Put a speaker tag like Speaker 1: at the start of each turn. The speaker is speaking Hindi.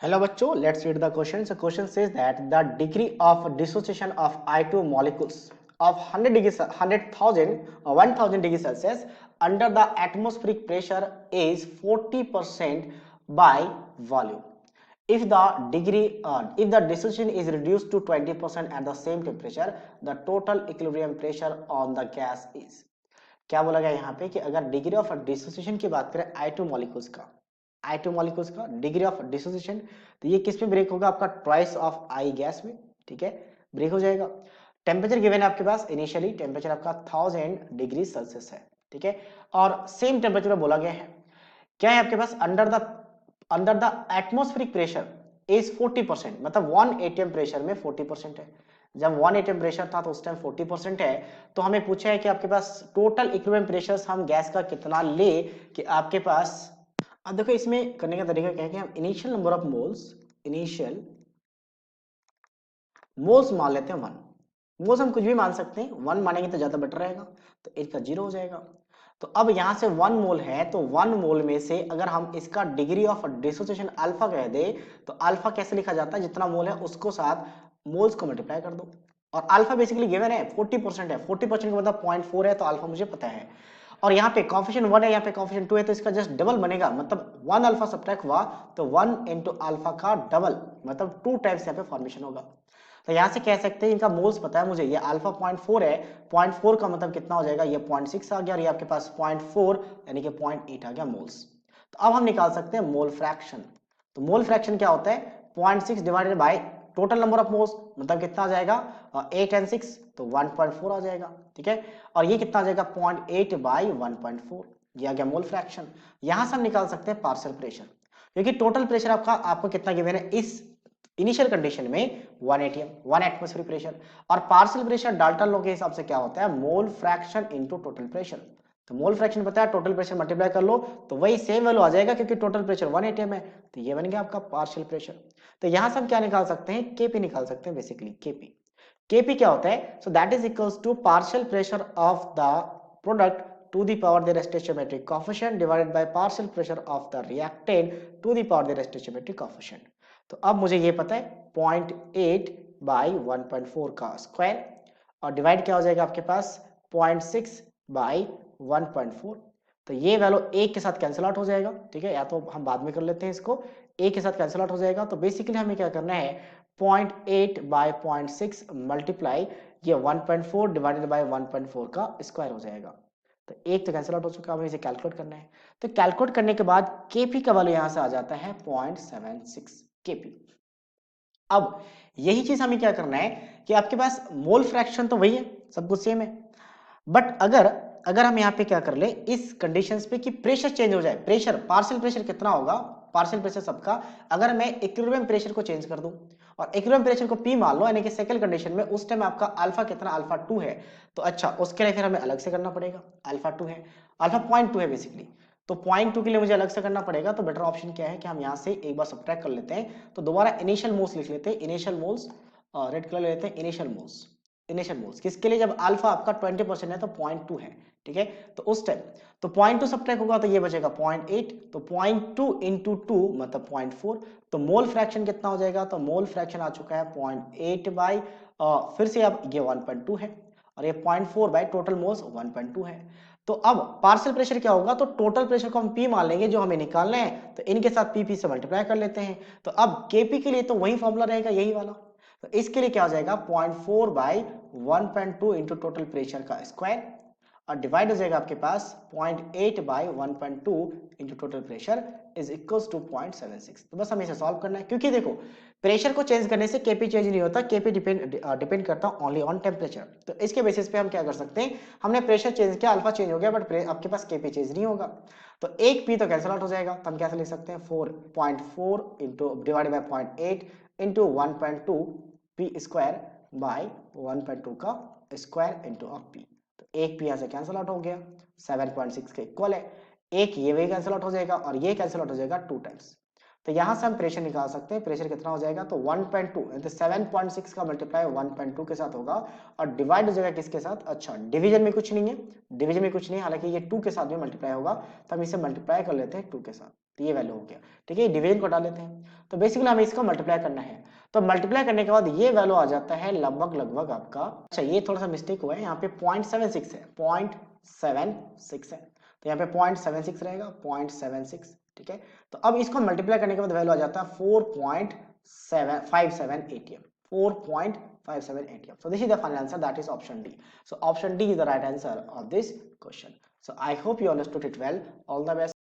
Speaker 1: Hello बच्चों, let's read the question. So question says that the degree of dissociation of I2 molecules of 100 degrees, 100,000 or 1000 degrees Celsius under the atmospheric pressure is 40% by volume. If the dissociation is reduced to 20% at the same temperature, the total equilibrium pressure on the gas is. क्या बोला गया यहाँ पे कि अगर डिग्री ऑफ डिसोसिएशन की बात करें I2 मॉलिक्यूल्स का डिग्री ऑफ डिसोसिएशन, तो ये किस में ब्रेक होगा? आपका ट्वाइस ऑफ I गैस में, ठीक है, ब्रेक हो जाएगा। टेम्परेचर गिवन है आपके पास, इनिशियली टेम्परेचर आपका 1000 डिग्री सेल्सियस है, ठीक है, और सेम टेम्परेचर बोला गया है। क्या है आपके पास? Under the atmospheric pressure is 40%, मतलब 1 atm प्रेशर में 40% है। जब 1 atm प्रेशर था तो उस टाइम 40% है, तो हमें पूछा है कि आपके पास टोटल इक्विलिब्रियम प्रेशर हम गैस का कितना ले कि आपके पास। अब देखो इसमें करने का तरीका क्या है कि हम इनिशियल नंबर ऑफ मोल्स मान लेते हैं 1। मोल्स हम कुछ भी मान सकते हैं, 1 मानेंगे तो ज्यादा बेटर रहेगा, तो इसका 0 हो जाएगा। तो अब यहां से 1 मोल है, तो 1 मोल में से अगर हम इसका डिग्री ऑफ डिसोसिएशन अल्फा कह दे, तो अल्फा कैसे लिखा जाता है? जितना मोल है उसको साथ मोल्स को मल्टीप्लाई कर दो, और अल्फा बेसिकली गिवन है 40% है, 40% का मतलब 0.4 है, तो अल्फा मुझे पता है। और यहाँ पे कॉफिशिएंट 1 है, यहाँ पे कॉफिशिएंट 2 है, तो इसका जस्ट डबल बनेगा, मतलब 1 अल्फा सब्ट्रैक्ट हुआ तो 1 इंटू अल्फा का डबल, मतलब 2 टाइम्स यहाँ पे फॉर्मेशन होगा। तो यहां से कह सकते हैं इनका मोल्स पता है मुझे, ये अल्फा 0.4 है, 0.4 का मतलब कितना हो जाएगा? ये 0.6 आ गया, और ये आपके पास 0.4 यानी कि 0.8 आ गया मोल्स। तो अब हम निकाल सकते हैं मोल फ्रैक्शन। तो मोल फ्रैक्शन क्या होता है? 0.6 divided by total number of moles, मतलब कितना आ जाएगा? 8 एंड 6, तो 1.4 आ जाएगा, ठीक है। और ये कितना आ जाएगा? 0.8 बाई 1.4, ये आ गया मोल फ्रैक्शन। यहां से हम निकाल सकते हैं पार्शियल प्रेशर, क्योंकि टोटल प्रेशर आपको कितना गिवन है इस इनिशियल कंडीशन में? 1 atm, 1 एटमॉस्फेरिक प्रेशर। और पार्शियल प्रेशर डाल्टन लॉ के हिसाब से क्या होता है? Mole fraction into total pressure. तो मोल फ्रैक्शन पता है, टोटल प्रेशर मल्टीप्लाई कर लो तो वही सेम वैल्यू आ जाएगा, क्योंकि टोटल प्रेशर 1 atm है, तो ये बन गया आपका पार्शियल प्रेशर। तो यहां से हम क्या निकाल सकते हैं? केपी निकाल सकते हैं, बेसिकली केपी। केपी क्या होता है? So that is equals to partial pressure of the product to the power their stoichiometric coefficient divided by partial pressure of the reactant to the power their stoichiometric coefficient। तो अब मुझे ये पता है 0.8 बाई 1.4 का स्क्वायर, और डिवाइड क्या हो जाएगा आपके पास? 0.6 बाई 1.4। तो ये वैल्यू एक के साथ कैंसिल आउट हो जाएगा, ठीक है, या तो हम बाद में कर लेते हैं इसको, एक के साथ कैंसिल आउट हो जाएगा। तो बेसिकली हमें क्या करना है? 0.8 बाई 0.6 मल्टीप्लाई ये 1.4 डिवाइडेड बाई 1.4 का स्क्वायर हो जाएगा। तो एक तो कैंसिल आउट हो चुका है, हमें इसे कैलकुलेट करना है। तो कैलकुलेट करने के बाद केपी का वैल्यू यहां से आ जाता है 0.76 केपी। अब यही चीज हमें क्या करना है कि आपके पास मोल फ्रैक्शन तो वही है, सब कुछ सेम है, बट अगर अगर हम यहाँ पे क्या कर ले इस कंडीशंस पे कि प्रेशर चेंज हो जाए, प्रेशर पार्शियल प्रेशर कितना होगा? पार्शियल प्रेशर सबका, अगर मैं इक्विलिब्रियम प्रेशर को चेंज कर दूं और इक्विलिब्रियम प्रेशर को पी मान लो, यानी कि सेकंड कंडीशन में उस टाइम आपका अल्फा कितना? अल्फा 2 है, तो अच्छा उसके लिए फिर हमें अलग से करना पड़ेगा। अल्फा 2 है, अल्फा 0.2 है बेसिकली, तो 0.2 के लिए मुझे अलग से करना पड़ेगा। तो बेटर ऑप्शन क्या है कि हम यहाँ से एक बार सब्ट्रैक्ट कर लेते हैं, तो दोबारा इनिशियल मोल्स लिख लेते हैं, इनिशियल मोल्स, रेड कलर लेते हैं, इनिशियल मोल्स किसके लिए? जब अल्फा आपका 20% है तो 0.2 है, ठीक है, तो उस टाइम तो 0.2 सब्ट्रैक्ट होगा तो ये बचेगा 0.8, तो 0.2 इंटू 2 मतलब 0.4। तो मोल फ्रैक्शन कितना हो जाएगा? तो मोल फ्रैक्शन आ चुका है 0.8 बाई, फिर से अब ये 1.2 है, और ये 0.4 बाई टोटल मोल्स 1.2 है। तो अब पार्शियल प्रेशर क्या होगा? तो टोटल प्रेशर को हम पी मान लेंगे जो हमें निकालना है, तो इनके साथ पी से मल्टीप्लाई कर लेते हैं। तो अब केपी के लिए तो वही फॉर्मूला रहेगा, यही वाला। तो इसके लिए क्या हो जाएगा? 0.4 बाई 1.2 इंटू टोटल प्रेशर का स्क्वायर, और डिवाइड हो जाएगा आपके पास 0.8 by 1.2 into total pressure is equals to 0.76। तो बस हमें इसे सॉल्व करना है, क्योंकि देखो प्रेशर को चेंज करने से केपी चेंज नहीं होता, केपी डिपेंड करता ओनली ऑन टेम्परेचर। तो इसके बेसिस पे हम क्या कर सकते हैं? हमने प्रेशर चेंज किया, अल्फा चेंज हो गया, बट आपके पास केपी चेंज नहीं होगा, तो एक पी तो कैंसिल आउट हो जाएगा। तो हम कैसे लिख सकते हैं? 4.4 into divide by 0.8 into 1.2 P square by 1.2 का स्क्वायर इंटू पी। तो एक पी यहाँ से कैंसिल आउट हो गया, 7.6 के इक्वल है, एक ये भी कैंसिल आउट हो जाएगा और ये कैंसिल आउट हो जाएगा 2 टाइम्स। तो यहां से हम प्रेशर निकाल सकते हैं, प्रेशर कितना हो जाएगा? तो 1.2 तो 7.6 का मल्टीप्लाई 1.2 के साथ होगा, और डिवाइड हो जाएगा किसके साथ? अच्छा डिवीजन में कुछ नहीं है, डिवीजन में कुछ नहीं है, हालांकि ये 2 के साथ भी मल्टीप्लाई होगा, तो हम इसे मल्टीप्लाई कर लेते हैं 2 के साथ, तो ये वैल्यू हो गया, ठीक है, डिवीजन को हटा लेते हैं। तो बेसिकली हमें इसको मल्टीप्लाई करना है। तो मल्टीप्लाई करने के बाद ये वैल्यू आ जाता है लगभग आपका, अच्छा ये थोड़ा सा मिस्टेक हुआ है, यहाँ पे 0.76 है, 0.76 है, तो यहाँ पे 0.76 रहेगा, 0.76, ठीक है। तो अब इसको मल्टीप्लाई करने के बाद वैल्यू आ जाता है 4.57 ATM, 4.57 ATM. So this is the final answer, that is option D. So option D is the right answer of this question. So I hope you understood it well. All the best.